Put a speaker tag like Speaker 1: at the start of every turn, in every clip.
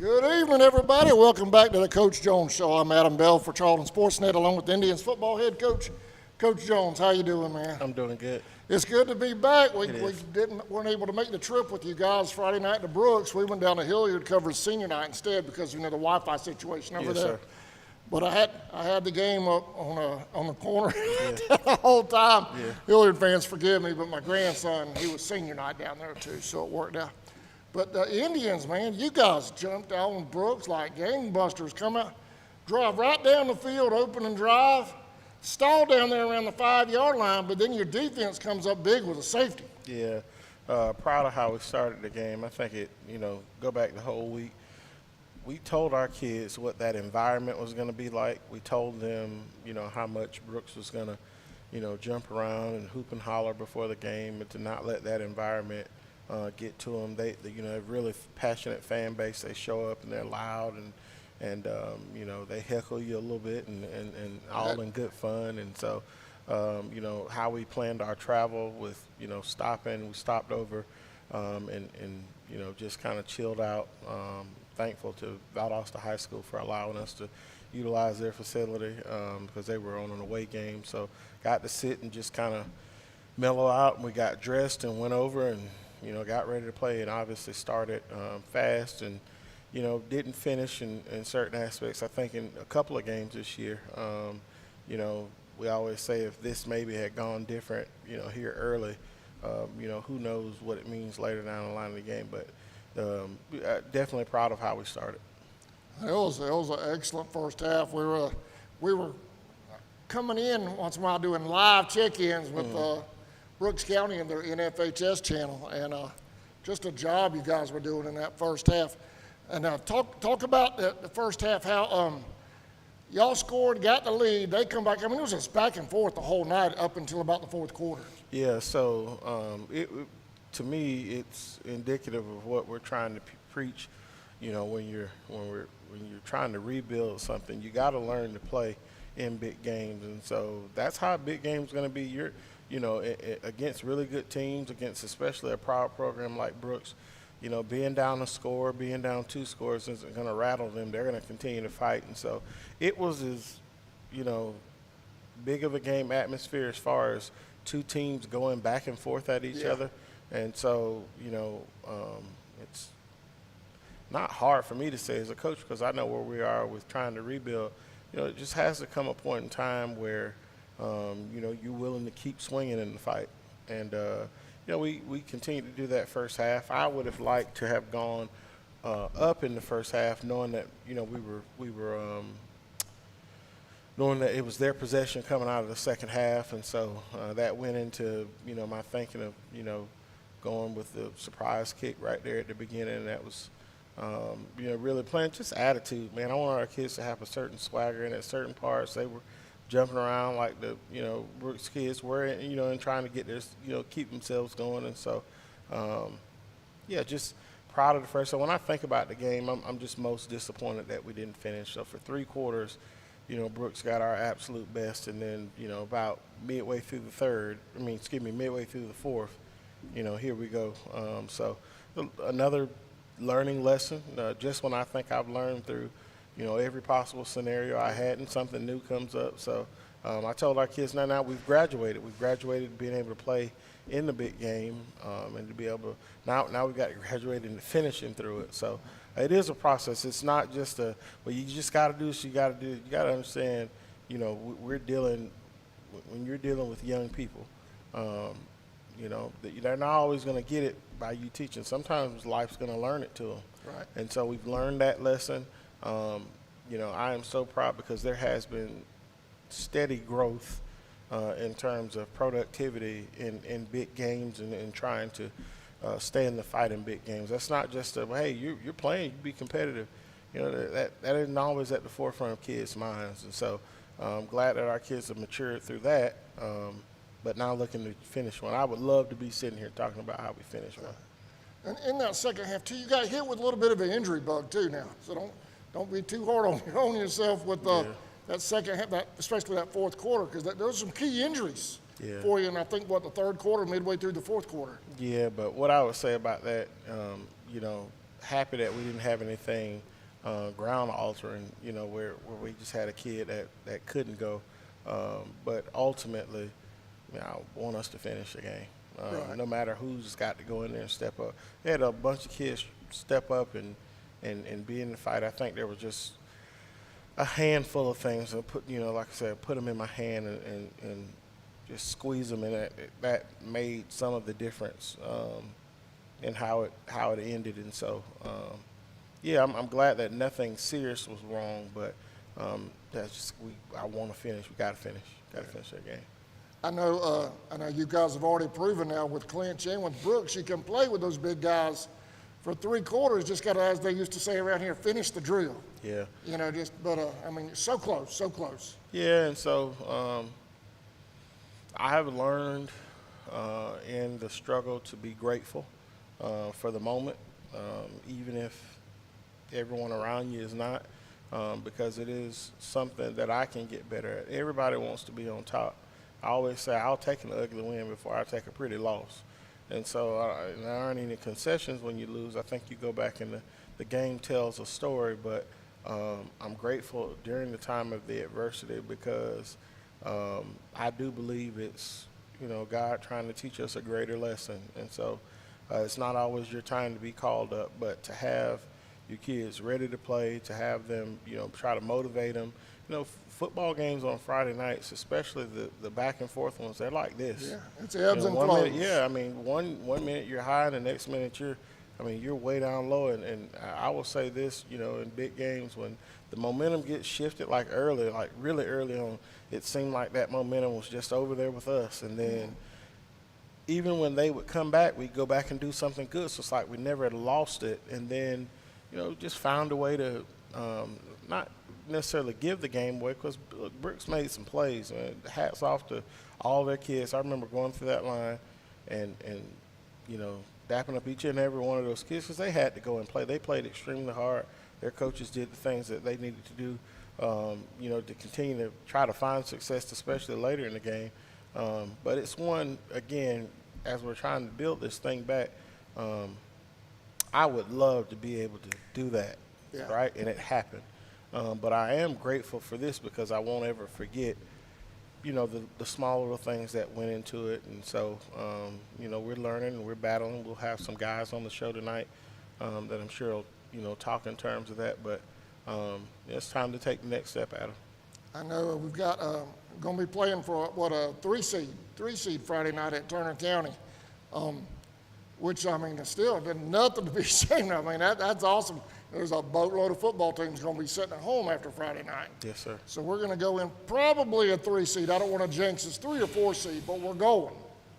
Speaker 1: Good evening, everybody. Welcome back to the Coach Jones Show. I'm Adam Bell for Charlton Sportsnet, along with the Indians football head coach, Coach Jones. How you doing, man?
Speaker 2: I'm doing good.
Speaker 1: It's good to be back. We
Speaker 2: is.
Speaker 1: weren't able to make the trip with you guys Friday night to Brooks. We went down to Hilliard to cover senior night instead because the Wi-Fi situation over
Speaker 2: Yes,
Speaker 1: there.
Speaker 2: sir.
Speaker 1: But I had the game up on the corner the whole time.
Speaker 2: Yeah.
Speaker 1: Hilliard fans, forgive me, but my grandson, he was senior night down there too, so it worked out. But the Indians, man, you guys jumped out on Brooks like gangbusters. Come out, drive right down the field, open and drive, stall down there around the 5-yard line, but then your defense comes up big with a safety.
Speaker 2: Yeah, proud of how we started the game. I think go back the whole week. We told our kids what that environment was going to be like. We told them, how much Brooks was going to, jump around and hoop and holler before the game, and to not let that environment get to them. They a really passionate fan base. They show up and they're loud and they heckle you a little bit and all in good fun. And so, how we planned our travel with stopping. We stopped over and just kind of chilled out. Thankful to Valdosta High School for allowing us to utilize their facility because they were on an away game. So got to sit and just kind of mellow out, and we got dressed and went over and got ready to play, and obviously started fast and didn't finish in certain aspects. I think in a couple of games this year, we always say if this maybe had gone different here early, who knows what it means later down the line of the game. But definitely proud of how we started.
Speaker 1: It was an excellent first half. We were coming in once in a while doing live check-ins with Brooks County and their NFHS channel, and just a job you guys were doing in that first half. And talk about the first half, how y'all scored, got the lead, they come back. I mean, it was just back and forth the whole night up until about the fourth quarter.
Speaker 2: Yeah, so to me, it's indicative of what we're trying to preach. When you're trying to rebuild something, you got to learn to play in big games, and so that's how a big game's going to be. You're against really good teams, against especially a proud program like Brooks. Being down a score, being down 2 scores isn't going to rattle them. They're going to continue to fight, and so it was as big of a game atmosphere as far as 2 teams going back and forth at each other. And so, it's not hard for me to say as a coach because I know where we are with trying to rebuild. It just has to come a point in time where, you're willing to keep swinging in the fight. And, we continue to do that first half. I would have liked to have gone up in the first half knowing that, we were knowing that it was their possession coming out of the second half. And so that went into, my thinking of, going with the surprise kick right there at the beginning. And that was, really playing just attitude, man. I want our kids to have a certain swagger, and at certain parts they were jumping around like the, Brooks kids were, and trying to get their, keep themselves going. And so, just proud of the first. So when I think about the game, I'm just most disappointed that we didn't finish. So for 3 quarters, Brooks got our absolute best, and then, about midway through the fourth, here we go. So another learning lesson, just when I think I've learned through, every possible scenario I had, and something new comes up. So I told our kids, now we've graduated. We've graduated being able to play in the big game, and to be able to, now we've got to graduate into finishing through it. So it is a process. It's not just you just got to do this, you got to do it. You got to understand, when you're dealing with young people, they're not always going to get it by you teaching. Sometimes life's going to learn it to them.
Speaker 1: Right. And
Speaker 2: so we've learned that lesson. I am so proud because there has been steady growth in terms of productivity in big games and trying to stay in the fight in big games. That's not just hey, you're playing, you be competitive. That isn't always at the forefront of kids' minds. And so I'm glad that our kids have matured through that. But now looking to finish one. I would love to be sitting here talking about how we finish one.
Speaker 1: And in that second half, too, you got hit with a little bit of an injury bug, too, now. So don't be too hard on yourself with that second half, especially that fourth quarter, because there were some key injuries for you in, I think, the third quarter, midway through the fourth quarter.
Speaker 2: Yeah, but what I would say about that, happy that we didn't have anything ground altering, where we just had a kid that couldn't go. But ultimately, I want us to finish the game.
Speaker 1: Right.
Speaker 2: No matter who's got to go in there and step up. They had a bunch of kids step up and be in the fight. I think there was just a handful of things that put, like I said, put them in my hand and just squeeze them, and that made some of the difference in how it ended. And so, yeah, I'm glad that nothing serious was wrong, but that's just I want to finish. We got to finish. Got to finish that game.
Speaker 1: I know you guys have already proven now with Clinch and with Brooks, you can play with those big guys for 3 quarters. Just got to, as they used to say around here, finish the drill.
Speaker 2: Yeah.
Speaker 1: So close, so close.
Speaker 2: Yeah, and so I have learned in the struggle to be grateful for the moment, even if everyone around you is not, because it is something that I can get better at. Everybody wants to be on top. I always say I'll take an ugly win before I take a pretty loss. And so there aren't any concessions when you lose. I think you go back and the game tells a story, but I'm grateful during the time of the adversity because I do believe it's, God trying to teach us a greater lesson. And so it's not always your time to be called up, but to have your kids ready to play, to have them, try to motivate them. Football games on Friday nights, especially the back and forth ones, they're like this.
Speaker 1: Yeah, it's ebbs and
Speaker 2: one
Speaker 1: flows.
Speaker 2: Minute, yeah, I mean, one minute you're high, and the next minute you're way down low. And I will say this, in big games when the momentum gets shifted like really early on, it seemed like that momentum was just over there with us. And then even when they would come back, we'd go back and do something good. So it's like we never had lost it. And then, just found a way to not necessarily give the game away because Brooks made some plays. Hats off to all their kids. I remember going through that line and dapping up each and every one of those kids because they had to go and play. They played extremely hard. Their coaches did the things that they needed to do, to continue to try to find success, especially later in the game. But it's one, again, as we're trying to build this thing back, I would love to be able to do that, right? And it happened. But I am grateful for this because I won't ever forget, the small little things that went into it. And so, we're learning and we're battling. We'll have some guys on the show tonight that I'm sure will, talk in terms of that. But it's time to take the next step, Adam.
Speaker 1: I know we've got going to be playing for a 3 seed Friday night at Turner County, which is still nothing to be ashamed of. That's awesome. There's a boatload of football teams going to be sitting at home after Friday night.
Speaker 2: Yes, sir.
Speaker 1: So we're going to go in probably a 3 seed. I don't want to jinx it's 3 or 4 seed, but we're going.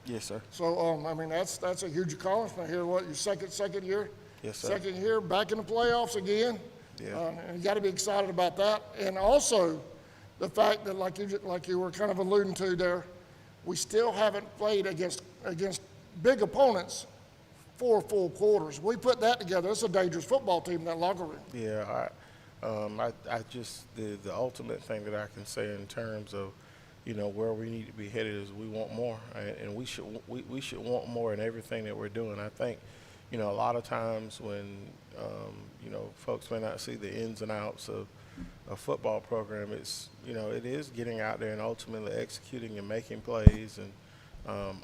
Speaker 2: Yes, sir.
Speaker 1: So that's a huge accomplishment here. What, your second year?
Speaker 2: Yes, sir.
Speaker 1: Second year back in the playoffs again.
Speaker 2: Yeah.
Speaker 1: And you got to be excited about that. And also the fact that like you were kind of alluding to there, we still haven't played against big opponents 4 full quarters. We put that together. It's a dangerous football team in that locker room.
Speaker 2: Yeah, I just the ultimate thing that I can say in terms of, where we need to be headed is we want more, and we should want more in everything that we're doing. I think, a lot of times when folks may not see the ins and outs of a football program, it's it is getting out there and ultimately executing and making plays and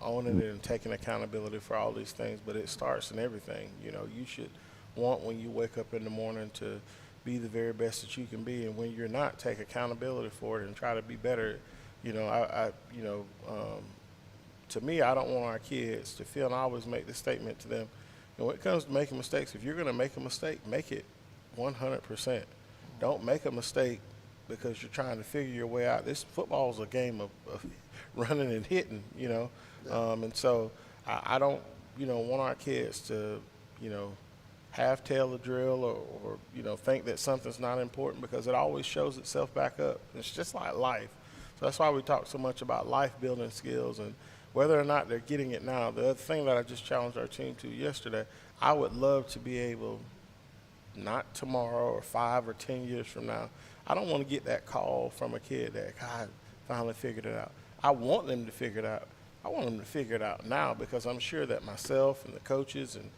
Speaker 2: owning it and taking accountability for all these things, but it starts in everything. You should want when you wake up in the morning to be the very best that you can be, and when you're not, take accountability for it and try to be better. To me, I don't want our kids to feel, and I always make this statement to them, when it comes to making mistakes, if you're going to make a mistake, make it 100%. Don't make a mistake because you're trying to figure your way out. This football is a game of running and hitting, and so I don't, want our kids to, have tail the drill or think that something's not important because it always shows itself back up. It's just like life. So that's why we talk so much about life building skills and whether or not they're getting it now. The other thing that I just challenged our team to yesterday, I would love to be able, not tomorrow or 5 or 10 years from now, I don't want to get that call from a kid that, God, finally figured it out. I want them to figure it out. I want them to figure it out now because I'm sure that myself and the coaches and,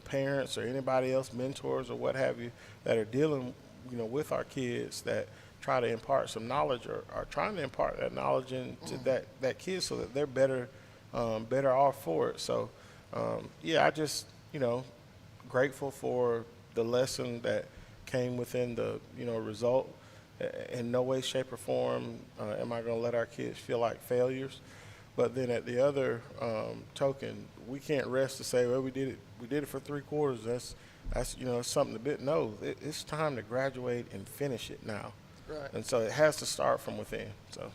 Speaker 2: parents or anybody else, mentors or what have you, that are dealing, with our kids that try to impart some knowledge or are trying to impart that knowledge into that kid so that they're better off for it. So, I just, grateful for the lesson that came within the, result. In no way, shape, or form am I going to let our kids feel like failures. But then at the other token, we can't rest to say, well, we did it for 3 quarters. That's something a bit. No, it's time to graduate and finish it now.
Speaker 1: Right.
Speaker 2: And so it has to start from within. So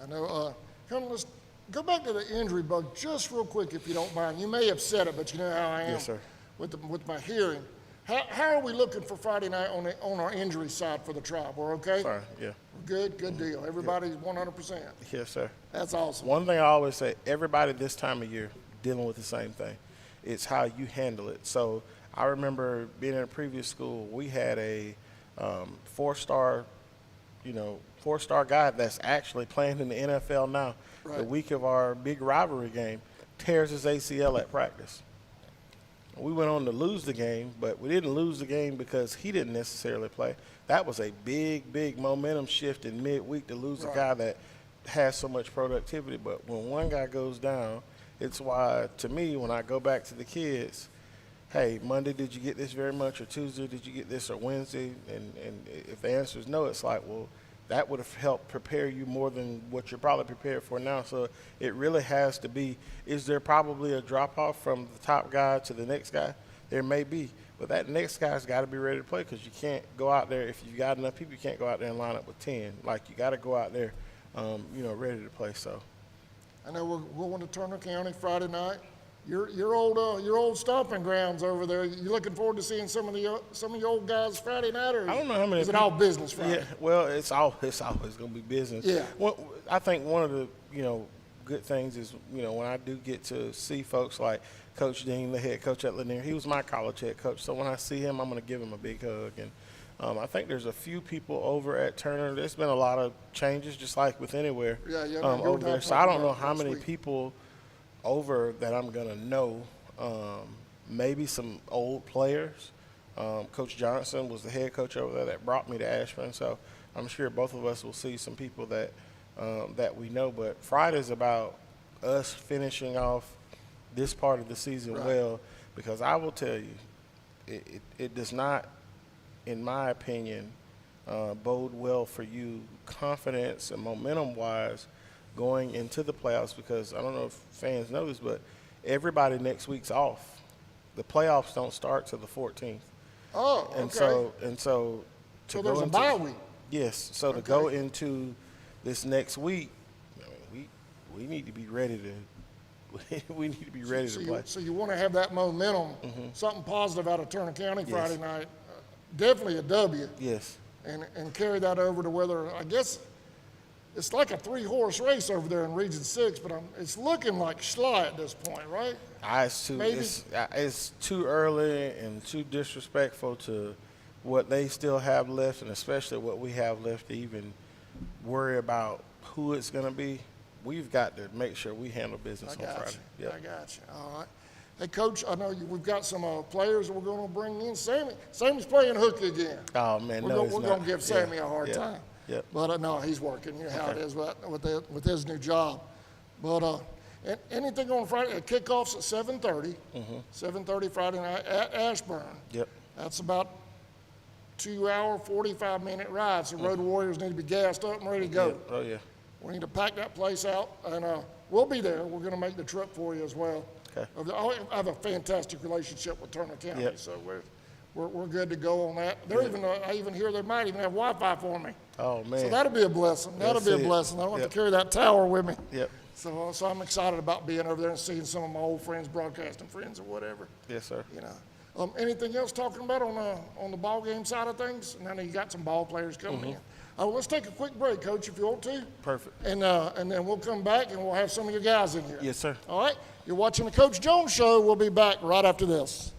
Speaker 1: I know. Let's go back to the injury bug just real quick, if you don't mind. You may have said it, but you know how I am.
Speaker 2: Yes, sir.
Speaker 1: With my hearing. How are we looking for Friday night on our injury side for the Tribe? We're okay?
Speaker 2: Sorry, yeah.
Speaker 1: We're good deal. Everybody's 100%.
Speaker 2: Yes, sir.
Speaker 1: That's awesome.
Speaker 2: One thing I always say, everybody this time of year dealing with the same thing. It's how you handle it. So I remember being in a previous school, we had a 4-star guy that's actually playing in the NFL now.
Speaker 1: Right.
Speaker 2: The week of our big rivalry game, tears his ACL at practice. We went on to lose the game, but we didn't lose the game because he didn't necessarily play. That was a big momentum shift in midweek to lose a guy that has so much productivity. But when one guy goes down, it's why, to me, when I go back to the kids, hey, Monday, did you get this very much? Or Tuesday, did you get this? Or Wednesday? And if the answer is no, it's like, well, that would have helped prepare you more than what you're probably prepared for now. So it really has to be, is there probably a drop-off from the top guy to the next guy? There may be. But that next guy's got to be ready to play because you can't go out there. If you've got enough people, you can't go out there and line up with 10. Like, you got to go out there, ready to play. So
Speaker 1: I know we're going to Turner County Friday night. Your old stomping grounds over there. You looking forward to seeing some of your old guys Friday night, or
Speaker 2: I don't know how many.
Speaker 1: Is it all business Friday?
Speaker 2: Yeah, well, it's always going to be business.
Speaker 1: Yeah.
Speaker 2: Well, I think one of the good things is when I do get to see folks like Coach Dean, the head coach at Lanier. He was my college head coach, so when I see him, I'm going to give him a big hug. And I think there's a few people over at Turner. There's been a lot of changes, just like with anywhere. Over there. So I don't know how many people over that I'm going to know. Maybe some old players. Coach Johnson was the head coach over there that brought me to Ashburn, so I'm sure both of us will see some people that we know. But Friday's about us finishing off this part of the season well, because I will tell you, it does not, in my opinion, bode well for you confidence and momentum-wise going into the playoffs, because I don't know if fans know this, but everybody next week's off. The playoffs don't start till the 14th.
Speaker 1: Oh, okay.
Speaker 2: So
Speaker 1: there's a bye week.
Speaker 2: Yes. So to go into this next week, we need to be ready to play.
Speaker 1: So you want to have that momentum, something positive out of Turner County Friday night. Definitely a W.
Speaker 2: Yes.
Speaker 1: And carry that over to whether, I guess, it's like a 3-horse race over there in Region 6, but it's looking like Schley at this point, right?
Speaker 2: It's too early and too disrespectful to what they still have left, and especially what we have left to even worry about who it's going to be. We've got to make sure we handle business on Friday.
Speaker 1: Yep. I got you. All right. Hey, Coach, I know we've got some players that we're going to bring in. Sammy's playing hooky again.
Speaker 2: Oh, man,
Speaker 1: we're going to give Sammy a hard time.
Speaker 2: Yep.
Speaker 1: But no, he's working. You know how it is with his new job. But anything on Friday? Kickoffs at 7:30. 7:30 Friday night at Ashburn.
Speaker 2: Yep.
Speaker 1: That's about 2-hour, 45-minute ride. So Road Warriors need to be gassed up and ready to go.
Speaker 2: Yep. Oh yeah.
Speaker 1: We need to pack that place out, and we'll be there. We're going to make the trip for you as well.
Speaker 2: Okay.
Speaker 1: I have a fantastic relationship with Turner County,
Speaker 2: Yep.
Speaker 1: so we're good to go on that. I even hear they might even have Wi-Fi for me.
Speaker 2: Oh man.
Speaker 1: So that'll be a blessing. That'll be a blessing. I don't have to carry that tower with me.
Speaker 2: Yep.
Speaker 1: So I'm excited about being over there and seeing some of my old friends, broadcasting friends, or whatever.
Speaker 2: Yes, sir.
Speaker 1: Anything else talking about on the ball game side of things? And I know you got some ball players coming in. Let's take a quick break, Coach, if you want to.
Speaker 2: Perfect.
Speaker 1: And then we'll come back and we'll have some of your guys in here.
Speaker 2: Yes, sir.
Speaker 1: All right. You're watching the Coach Jones Show. We'll be back right after this.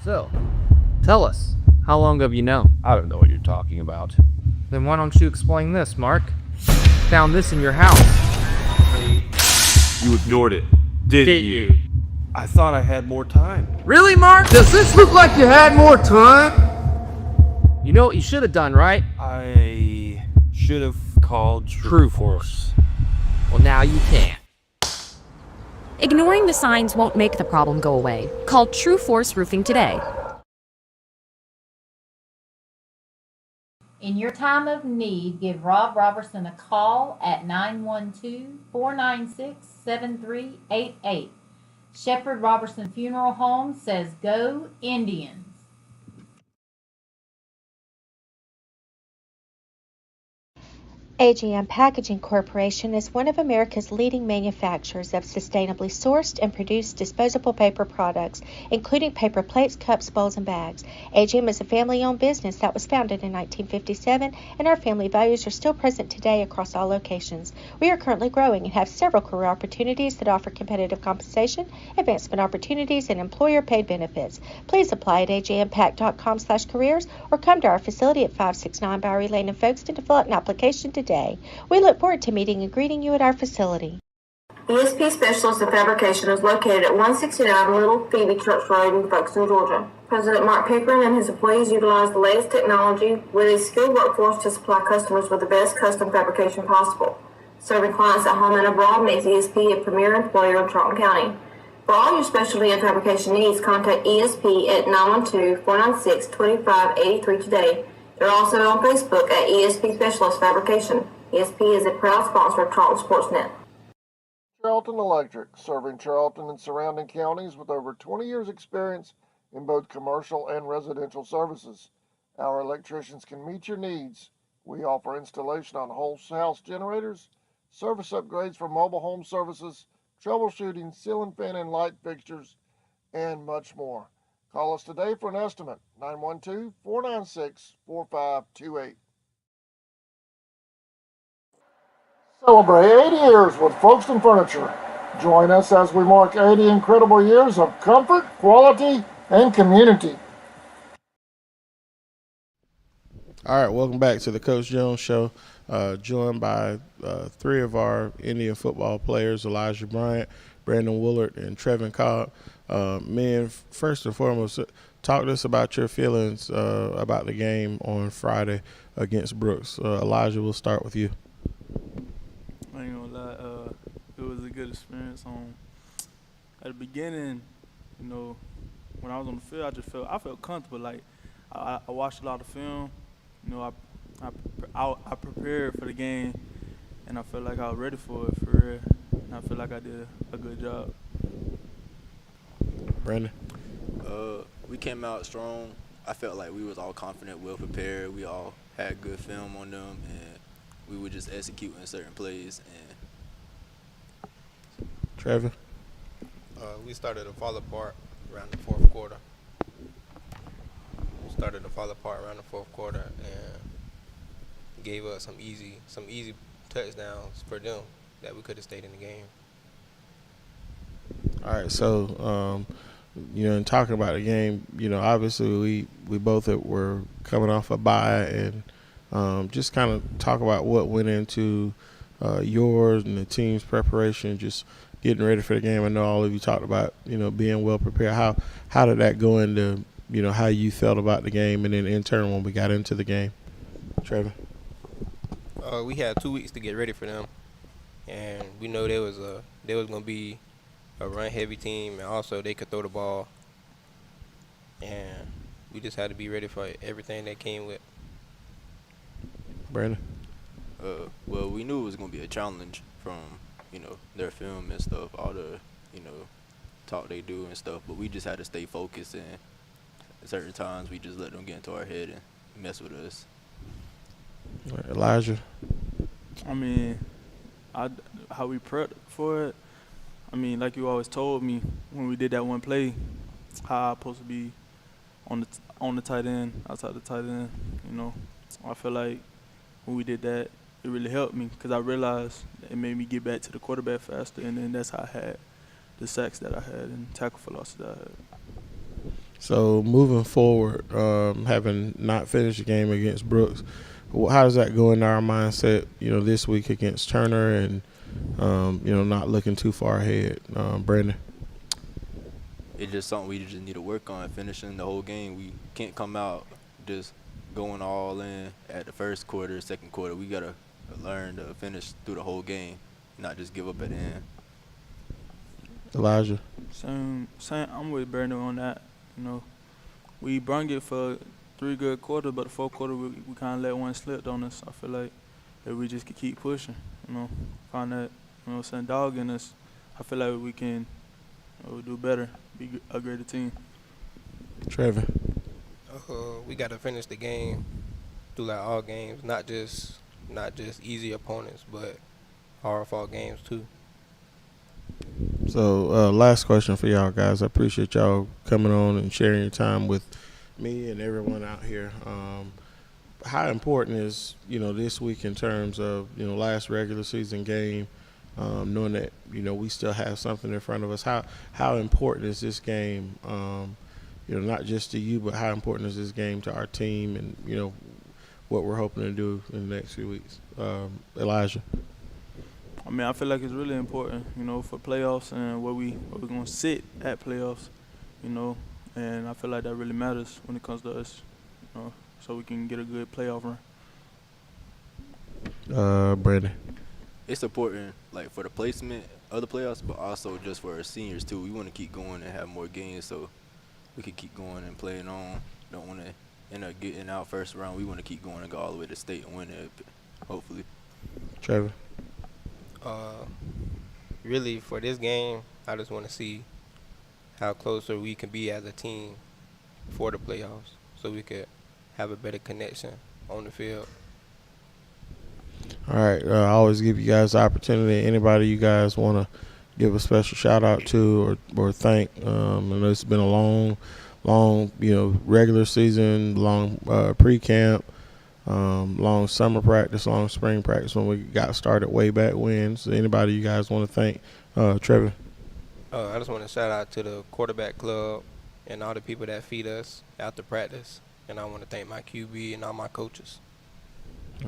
Speaker 3: So, tell us, How long have you known?
Speaker 4: I don't know what you're talking about.
Speaker 3: Then why don't you explain this, Mark? Found this in your house.
Speaker 4: You ignored it, didn't you? I thought I had more time.
Speaker 3: Really, Mark?
Speaker 5: Does this look like you had more time?
Speaker 3: You know what you should have done, right?
Speaker 4: I should have called True Force.
Speaker 3: Well, now you can't.
Speaker 6: Ignoring the signs won't make the problem go away. Call True Force Roofing today.
Speaker 7: In your time of need, give Rob Robertson a call at 912-496-7388. Shepherd Robertson Funeral Home says go Indians.
Speaker 8: AGM Packaging Corporation is one of America's leading manufacturers of sustainably sourced and produced disposable paper products, including paper plates, cups, bowls, and bags. AGM is a family-owned business that was founded in 1957, and our family values are still present today across all locations. We are currently growing and have several career opportunities that offer competitive compensation, advancement opportunities, and employer-paid benefits. Please apply at agmpack.com/careers or come to our facility at 569 Bowery Lane in Folkestone to fill out an application today. We look forward to meeting and greeting you at our facility.
Speaker 9: ESP Specialist in Fabrication is located at 169 Little Phoebe Church Road in Folkestone, Georgia. President Mark Pickering and his employees utilize the latest technology with a skilled workforce to supply customers with the best custom fabrication possible. Serving clients at home and abroad makes ESP a premier employer in Charlton County. For all your specialty and fabrication needs, contact ESP at 912-496-2583 today. They're also on Facebook at ESP Specialist Fabrication. ESP is a proud sponsor of Charlton Sportsnet.
Speaker 1: Charlton Electric, serving Charlton and surrounding counties with over 20 years experience in both commercial and residential services. Our electricians can meet your needs. We offer installation on whole house generators, service upgrades for mobile home services, troubleshooting, ceiling fan and light fixtures, and much more. Call us today for an estimate, 912-496-4528. Celebrate 80 years with Folkestone Furniture. Join us as we mark 80 incredible years of comfort, quality, and community.
Speaker 2: All right, welcome back to the Coach Jones Show. Joined by three of our Indian football players, Elijah Bryant, Brandon Woolard, and Trevin Cobb. Men, first and foremost, talk to us about your feelings about the game on Friday against Brooks. Elijah, we'll start with you.
Speaker 10: I ain't gonna lie, it was a good experience. At the beginning, you know, when I was on the field, I felt comfortable. Like I watched a lot of film. You know, I prepared for the game, and I felt like I was ready for it for real. And I feel like I did a good job.
Speaker 2: Brandon?
Speaker 11: We came out strong. I felt like we was all confident, well prepared. We all had good film on them, and we were just executing certain plays. And
Speaker 2: Trevor?
Speaker 12: We started to fall apart around the fourth quarter. And gave us some easy touchdowns for them that we could have stayed in the game.
Speaker 2: All right, so you know, in talking about the game, you know, obviously we both were coming off a bye, and just kind of talk about what went into yours and the team's preparation, just getting ready for the game. I know all of you talked about, you know, being well prepared. How did that go into, you know, how you felt about the game, and then in turn when we got into the game? Trevor?
Speaker 12: We had 2 weeks to get ready for them, and we know they was going to be a run-heavy team, and also they could throw the ball, and we just had to be ready for everything that came with.
Speaker 2: Brandon?
Speaker 11: Well, we knew it was going to be a challenge from, you know, their film and stuff, all the, you know, talk they do and stuff, but we just had to stay focused, and at certain times we just let them get into our head and mess with us.
Speaker 2: Elijah?
Speaker 10: I mean, how we prepped for it, I mean, like you always told me when we did that one play, how I'm supposed to be on the tight end, outside the tight end, you know. I feel like when we did that, it really helped me because I realized it made me get back to the quarterback faster, and then that's how I had the sacks that I had and tackle for losses that I had.
Speaker 2: So moving forward, having not finished the game against Brooks, how does that go into our mindset, this week against Turner and, not looking too far ahead? Brandon?
Speaker 11: It's just something we just need to work on, finishing the whole game. We can't come out just going all in at the first quarter, second quarter. We got to learn to finish through the whole game, not just give up at the end.
Speaker 2: Elijah?
Speaker 10: Same. I'm with Brandon on that. We brung it for 3 good quarters, but the fourth quarter we kind of let one slip on us. I feel like if we just could keep pushing, find that, dog in us, I feel like we can do better, be a greater team.
Speaker 2: Trevor?
Speaker 12: We got to finish the game through like all games, not just easy opponents, but hard-fought games too.
Speaker 2: So last question for y'all guys. I appreciate y'all coming on and sharing your time with me and everyone out here. How important is, this week in terms of, last regular season game, knowing that, we still have something in front of us? How important is this game, not just to you, but how important is this game to our team and, what we're hoping to do in the next few weeks? Elijah?
Speaker 10: I feel like it's really important, for playoffs and where we're going to sit at playoffs, and I feel like that really matters when it comes to us, so we can get a good playoff run.
Speaker 2: Brandon?
Speaker 11: It's important, like, for the placement of the playoffs, but also just for our seniors, too. We want to keep going and have more games so we can keep going and playing on. Don't want to end up getting out first round. We want to keep going and go all the way to state and win it, hopefully.
Speaker 2: Trevor?
Speaker 12: Really, for this game, I just want to see how closer we can be as a team for the playoffs so we could have a better connection on the field.
Speaker 2: All right. I always give you guys the opportunity. Anybody you guys want to give a special shout-out to or thank? I know it's been a long, regular season, long pre-camp, long summer practice, long spring practice when we got started way back when. So anybody you guys want to thank? Trevor?
Speaker 12: I just want to shout out to the quarterback club and all the people that feed us after practice. And I want to thank my QB and all my coaches.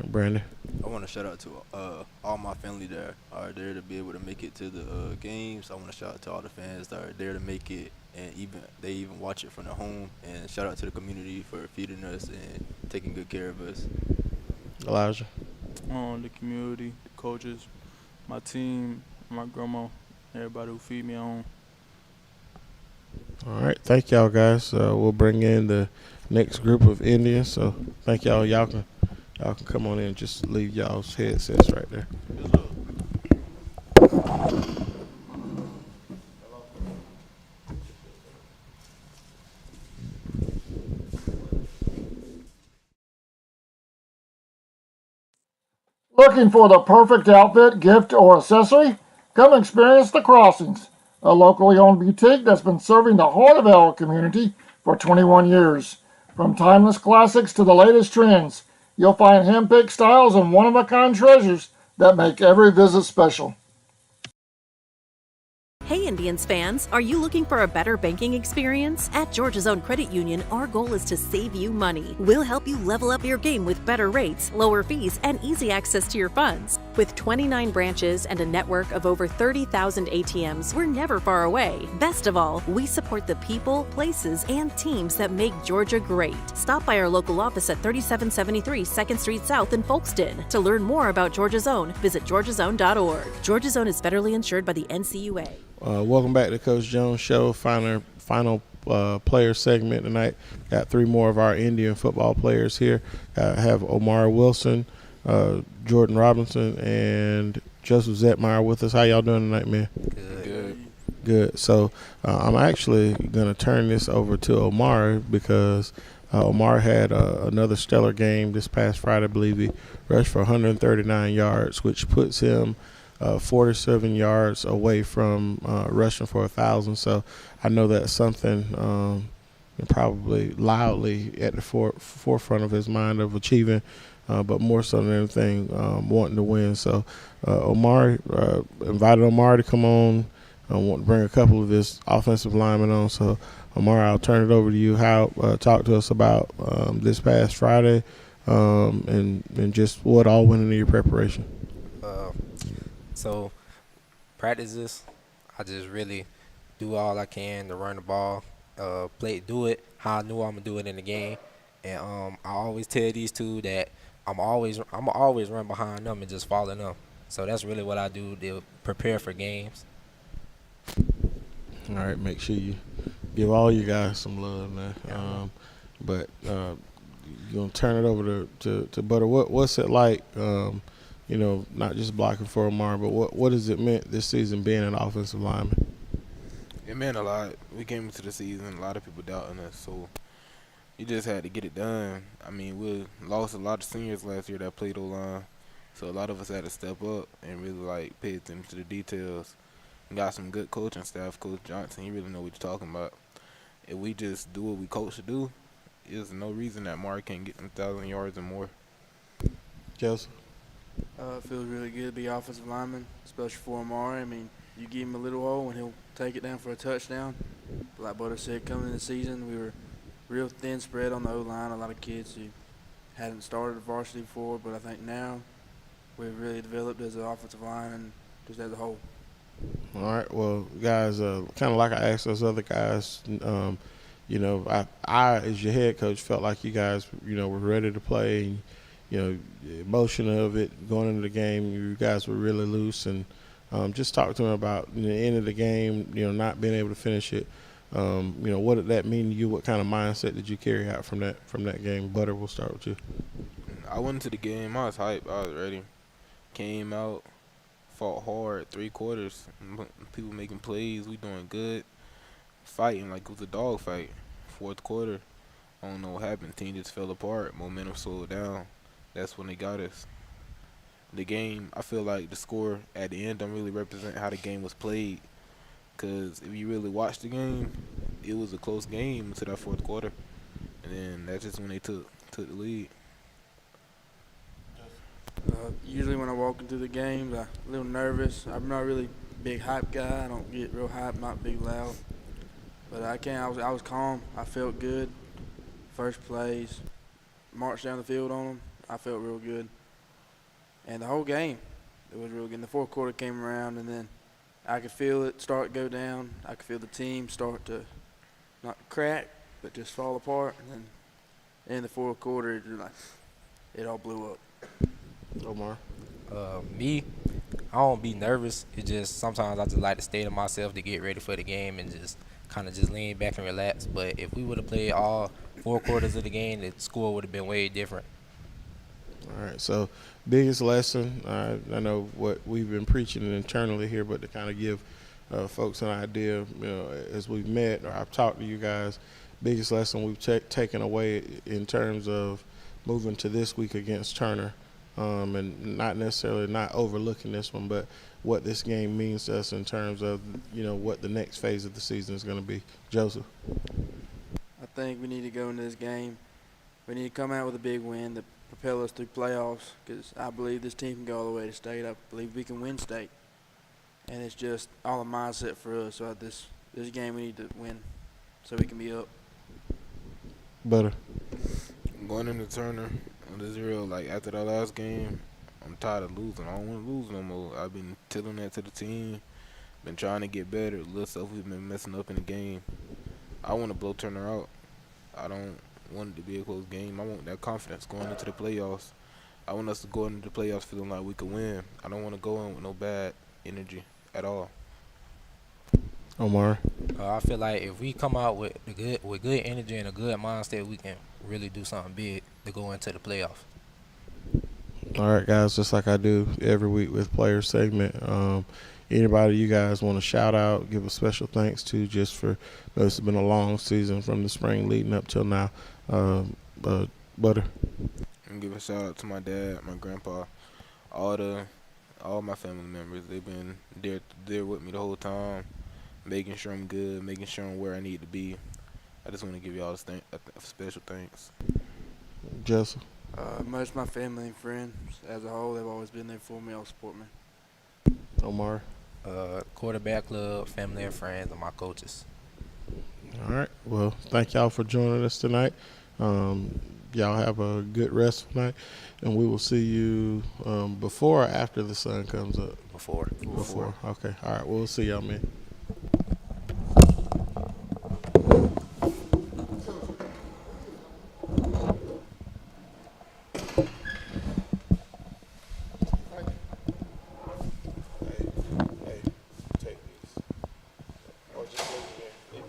Speaker 2: Brandon?
Speaker 11: I want to shout out to all my family that are there to be able to make it to the games. I want to shout out to all the fans that are there to make it, and they even watch it from their home. And shout out to the community for feeding us and taking good care of us.
Speaker 2: Elijah?
Speaker 10: The community, the coaches, my team, my grandma, everybody who feed me at home.
Speaker 2: All right. Thank y'all, guys. We'll bring in the next group of Indians. So thank y'all. Y'all can come on in and just leave y'all's headsets right there.
Speaker 1: Looking for the perfect outfit, gift, or accessory? Come experience The Crossings, a locally owned boutique that's been serving the heart of our community for 21 years. From timeless classics to the latest trends, you'll find hand-picked styles and one-of-a-kind treasures that make every visit special.
Speaker 13: Hey Indians fans, are you looking for a better banking experience? At Georgia's Own Credit Union, our goal is to save you money. We'll help you level up your game with better rates, lower fees, and easy access to your funds. With 29 branches and a network of over 30,000 ATMs, we're never far away. Best of all, we support the people, places, and teams that make Georgia great. Stop by our local office at 3773 2nd Street South in Folkston. To learn more about Georgia's Own, visit georgiasown.org. Georgia's Own is federally insured by the NCUA.
Speaker 2: Welcome back to Coach Jones Show. Final player segment tonight. Got 3 more of our Indian football players here. Have Omar Wilson, Jordan Robinson, and Joseph Zetmeyer with us. How y'all doing tonight, man? Good. So I'm actually going to turn this over to Omar because Omar had another stellar game this past Friday. I believe he rushed for 139 yards, which puts him 47 yards away from rushing for 1,000. So I know that's something probably loudly at the forefront of his mind of achieving, but more so than anything, wanting to win. So Omar, invited Omar to come on I want to bring a couple of his offensive linemen on. So, Amar, I'll turn it over to you. How talk to us about this past Friday and just what all went into your preparation.
Speaker 12: So practices, I just really do all I can to run the ball, do it how I knew I'm gonna do it in the game, and I always tell these two that I'm always run behind them and just follow them. So that's really what I do to prepare for games.
Speaker 2: All right, make sure you give all you guys some love, man. But you're gonna turn it over to Butter. What's it like? Not just blocking for Amar, but what has it meant this season being an offensive lineman?
Speaker 14: It meant a lot. We came into the season, a lot of people doubting us, so you just had to get it done. I mean, we lost a lot of seniors last year that played O-line, so a lot of us had to step up and really pay attention to the details. We got some good coaching staff. Coach Johnson, he really know what you're talking about. If we just do what we coach to do, there's no reason that Mark can't get them 1,000 yards or more.
Speaker 2: Joseph?
Speaker 10: It feels really good to be offensive lineman, especially for Amari. I mean, you give him a little hole and he'll take it down for a touchdown. But like Butter said, coming into the season, we were real thin spread on the O-line. A lot of kids who hadn't started varsity before, but I think now we've really developed as an offensive line and just as a whole.
Speaker 2: All right, well, guys, kind of like I asked those other guys, I, as your head coach, felt like you guys, were ready to play. And, the emotion of it going into the game, you guys were really loose. And just talk to me about the end of the game, not being able to finish it. What did that mean to you? What kind of mindset did you carry out from that game? Butter, we'll start with you.
Speaker 14: I went into the game. I was hyped. I was ready. Came out, fought hard, 3 quarters. People making plays. We doing good. Fighting like it was a dog fight. 4th quarter, I don't know what happened. Team just fell apart. Momentum slowed down. That's when they got us. The game, I feel like the score at the end don't really represent how the game was played. Because if you really watch the game, it was a close game until that 4th quarter. And then that's just when they took the lead.
Speaker 10: Usually when I walk into the games, I'm a little nervous. I'm not really a big hype guy. I don't get real hype, not big loud. But I was calm. I felt good. First plays, marched down the field on them. I felt real good. And the whole game, it was real good. And the 4th quarter came around, and then I could feel it start to go down. I could feel the team start to not crack, but just fall apart. And then in the 4th quarter, it all blew up.
Speaker 2: Omar?
Speaker 12: Me, I don't be nervous. It's just sometimes I just like to stay to myself to get ready for the game and just kind of just lean back and relax. But if we would have played all 4 quarters of the game, the score would have been way different.
Speaker 2: All right, so biggest lesson, I know what we've been preaching internally here, but to kind of give folks an idea, as we've met or I've talked to you guys, biggest lesson we've taken away in terms of moving to this week against Turner, and not necessarily not overlooking this one, but what this game means to us in terms of, what the next phase of the season is going to be. Joseph?
Speaker 10: I think we need to go into this game. We need to come out with a big win to propel us through playoffs, because I believe this team can go all the way to state. I believe we can win state. And it's just all a mindset for us. So this game we need to win so we can be up.
Speaker 2: Butter?
Speaker 14: Going into Turner, this real, after that last game, I'm tired of losing. I don't want to lose no more. I've been telling that to the team, been trying to get better. Little stuff we've been messing up in the game. I want to blow Turner out. I don't want it to be a close game. I want that confidence going into the playoffs. I want us to go into the playoffs feeling like we could win. I don't want to go in with no bad energy at all.
Speaker 2: Omar?
Speaker 12: I feel like if we come out with good energy and a good mindset, we can really do something big to go into the playoffs.
Speaker 2: All right, guys, just like I do every week with player segment, anybody you guys want to shout out, give a special thanks to, just for this has been a long season from the spring leading up till now. Butter?
Speaker 14: And give a shout out to my dad, my grandpa, all my family members. They've been there with me the whole time, making sure I'm good, making sure I'm where I need to be. I just want to give y'all a special thanks.
Speaker 2: Joseph?
Speaker 10: Most of my family and friends as a whole, they've always been there for me, all support me.
Speaker 2: Omar?
Speaker 12: quarterback club, family and friends, and my coaches.
Speaker 2: All right. Well, thank y'all for joining us tonight. Y'all have a good rest tonight, and we will see you before or after the sun comes up.
Speaker 12: Before.
Speaker 2: Okay. All right. We'll see y'all, man.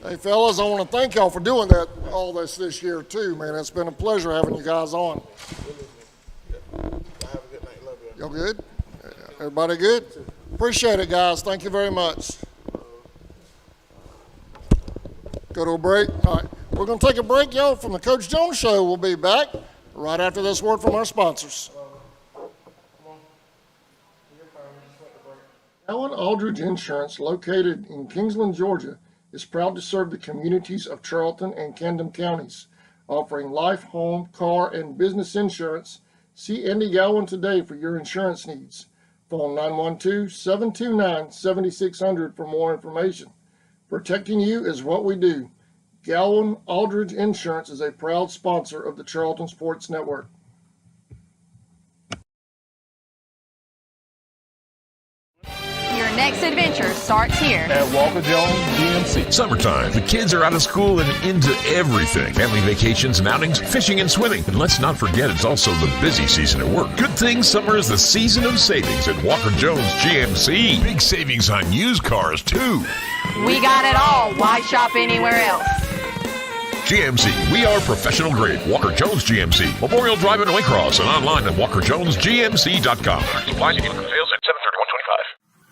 Speaker 1: Hey, fellas, I want to thank y'all for doing all this year, too, man. It's been a pleasure having you guys on. Y'all good? Everybody good? Appreciate it, guys. Thank you very much. Go to a break. All right. We're going to take a break, y'all, from the Coach Jones Show. We'll be back right after this word from our sponsors. Allen Aldridge Insurance, located in Kingsland, Georgia, is proud to serve the communities of Charlton and Camden counties, offering life, home, car, and business insurance. See Andy Gowan today for your insurance needs. Phone 912-729-7600 for more information. Protecting you is what we do. Gowan Aldridge Insurance is a proud sponsor of the Charlton Sports Network.
Speaker 15: Your next adventure starts here
Speaker 16: at Walker Jones GMC. Summertime. The kids are out of school and into everything. Family vacations and outings, fishing and swimming. And let's not forget, it's also the busy season at work. Good thing summer is the season of savings at Walker Jones GMC. Big savings on used cars, too.
Speaker 15: We got it all. Why shop anywhere else?
Speaker 16: GMC, we are professional grade. Walker Jones GMC, Memorial Drive in Waycross, and online at walkerjonesgmc.com. Supply to fails at 7/31/25.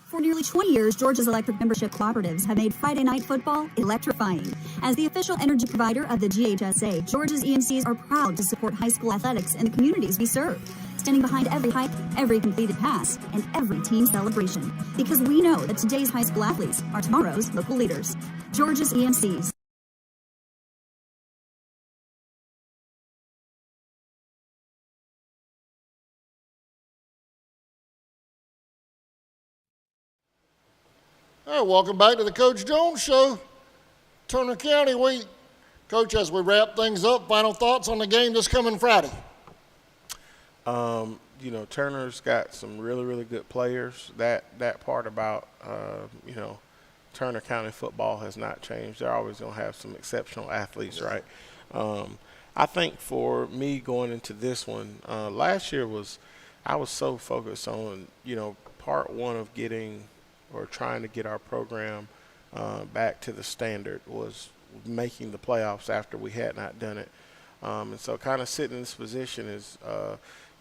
Speaker 17: For nearly 20 years, Georgia's electric membership cooperatives have made Friday night football electrifying. As the official energy provider of the GHSA, Georgia's EMCs are proud to support high school athletics in the communities we serve, standing behind every hike, every completed pass, and every team celebration. Because we know that today's high school athletes are tomorrow's local leaders. Georgia's EMCs.
Speaker 1: All right, welcome back to the Coach Jones Show. Turner County Week. Coach, as we wrap things up, final thoughts on the game this coming Friday?
Speaker 2: Turner's got some really, really good players. That part about, Turner County football has not changed. They're always going to have some exceptional athletes, right? I think for me going into this one, last year I was so focused on, part one of trying to get our program back to the standard was making the playoffs after we had not done it. And so kind of sitting in this position is,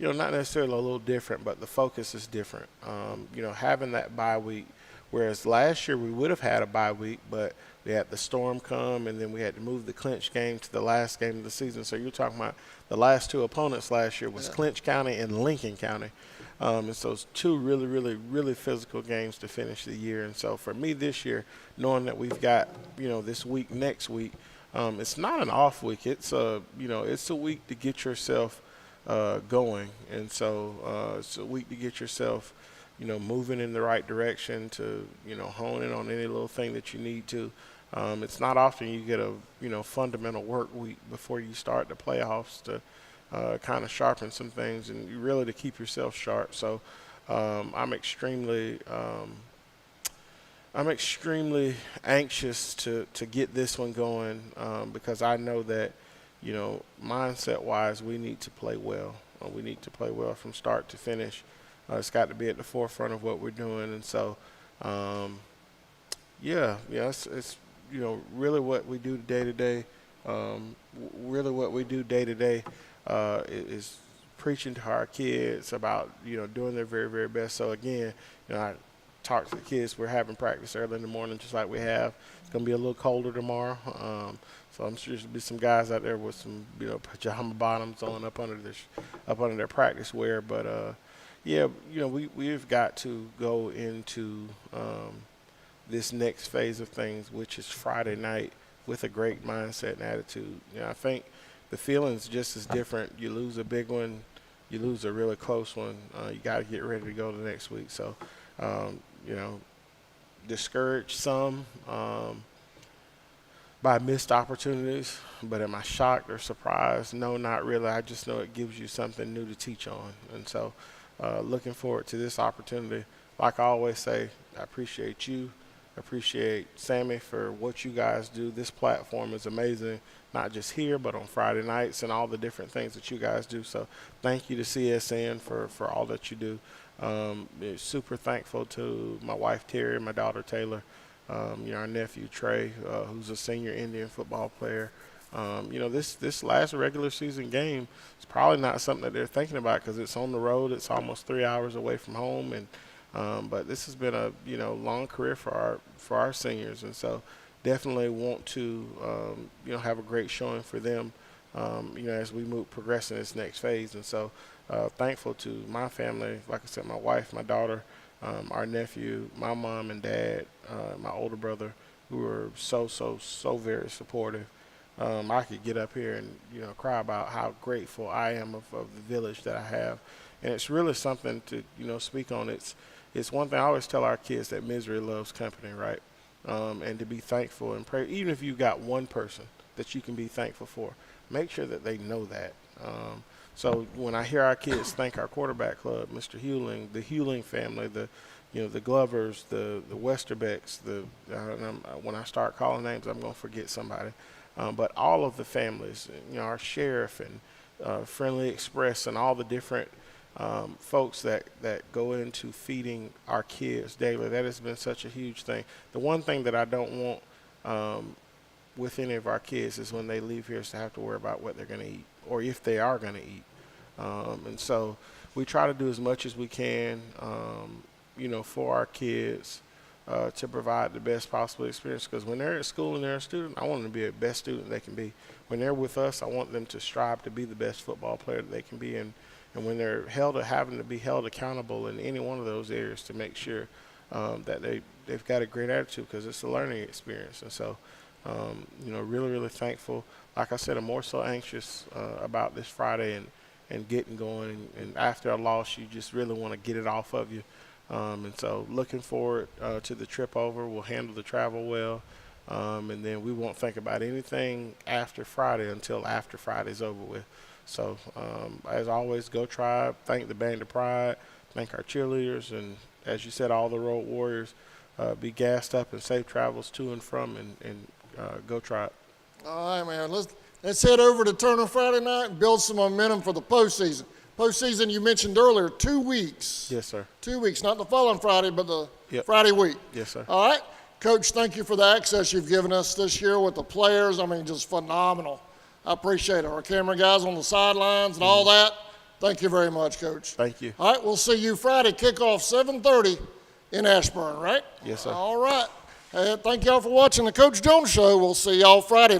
Speaker 2: not necessarily a little different, but the focus is different. Having that bye week, whereas last year we would have had a bye week, but we had the storm come, and then we had to move the clinch game to the last game of the season. So you're talking about the last two opponents last year was Clinch County and Lincoln County. And so it's two really, really, really physical games to finish the year. And so for me this year, knowing that we've got, this week, next week, it's not an off week. It's it's a week to get yourself going. And so it's a week to get yourself, moving in the right direction to, hone in on any little thing that you need to. It's not often you get a, fundamental work week before you start the playoffs to kind of sharpen some things and really to keep yourself sharp. So I'm extremely anxious to get this one going because I know that, mindset-wise, we need to play well. We need to play well from start to finish. It's got to be at the forefront of what we're doing. And so, it's really what we do day to day. Really what we do day to day is preaching to our kids about, doing their very, very best. So again, I talk to the kids. We're having practice early in the morning, just like we have. It's going to be a little colder tomorrow. So I'm sure there'll be some guys out there with some, pajama bottoms on up under their practice wear. But we've got to go into this next phase of things, which is Friday night, with a great mindset and attitude. I think the feeling's just as different. You lose a big one, you lose a really close one. You got to get ready to go the next week. So, discouraged some by missed opportunities, but am I shocked or surprised? No, not really. I just know it gives you something new to teach on. And so looking forward to this opportunity. Like I always say, I appreciate you. I appreciate Sammy for what you guys do. This platform is amazing, not just here, but on Friday nights and all the different things that you guys do. So thank you to CSN for all that you do. Super thankful to my wife, Terry, and my daughter, Taylor. Our nephew, Trey, who's a senior Indian football player. This last regular season game is probably not something that they're thinking about because it's on the road. It's almost 3 hours away from home, but this has been a long career for our seniors, and so definitely want to have a great showing for them as we progress in this next phase. And so thankful to my family, like I said, my wife, my daughter, our nephew, my mom and dad, my older brother, who are so very supportive. I could get up here and cry about how grateful I am of the village that I have, and it's really something to speak on. It's one thing I always tell our kids, that misery loves company, right? And to be thankful and pray. Even if you got one person that you can be thankful for, make sure that they know that. So when I hear our kids thank our quarterback club, Mr. Hewling, the Hewling family, the Glovers, the Westerbecks, when I start calling names, I'm going to forget somebody. But all of the families, our sheriff and Friendly Express and all the different folks that go into feeding our kids daily, that has been such a huge thing. The one thing that I don't want with any of our kids is when they leave here is to have to worry about what they're going to eat, or if they are going to eat. And so we try to do as much as we can, for our kids to provide the best possible experience. Because when they're at school and they're a student, I want them to be the best student they can be. When they're with us, I want them to strive to be the best football player that they can be. And when they're having to be held accountable in any one of those areas, to make sure that they've got a great attitude, because it's a learning experience. And so, really, really thankful. Like I said, I'm more so anxious about this Friday and getting going. And after a loss, you just really want to get it off of you. And so looking forward to the trip over. We'll handle the travel well. And then we won't think about anything after Friday until after Friday's over with. So, as always, go Tribe. Thank the Band of Pride. Thank our cheerleaders. And as you said, all the Road Warriors. Be gassed up and safe travels to and from, and go Tribe.
Speaker 1: All right, man. Let's head over to Turner Friday night and build some momentum for the postseason. Postseason, you mentioned earlier, 2 weeks.
Speaker 2: Yes, sir.
Speaker 1: 2 weeks, not the following Friday, but the
Speaker 2: Friday
Speaker 1: week.
Speaker 2: Yes, sir.
Speaker 1: All right. Coach, thank you for the access you've given us this year with the players. I mean, just phenomenal. I appreciate it. Our camera guys on the sidelines and all that. Thank you very much, Coach.
Speaker 2: Thank you.
Speaker 1: All right, we'll see you Friday, kickoff 7:30 in Ashburn, right?
Speaker 2: Yes, sir.
Speaker 1: All right. Thank y'all for watching the Coach Jones Show. We'll see y'all Friday.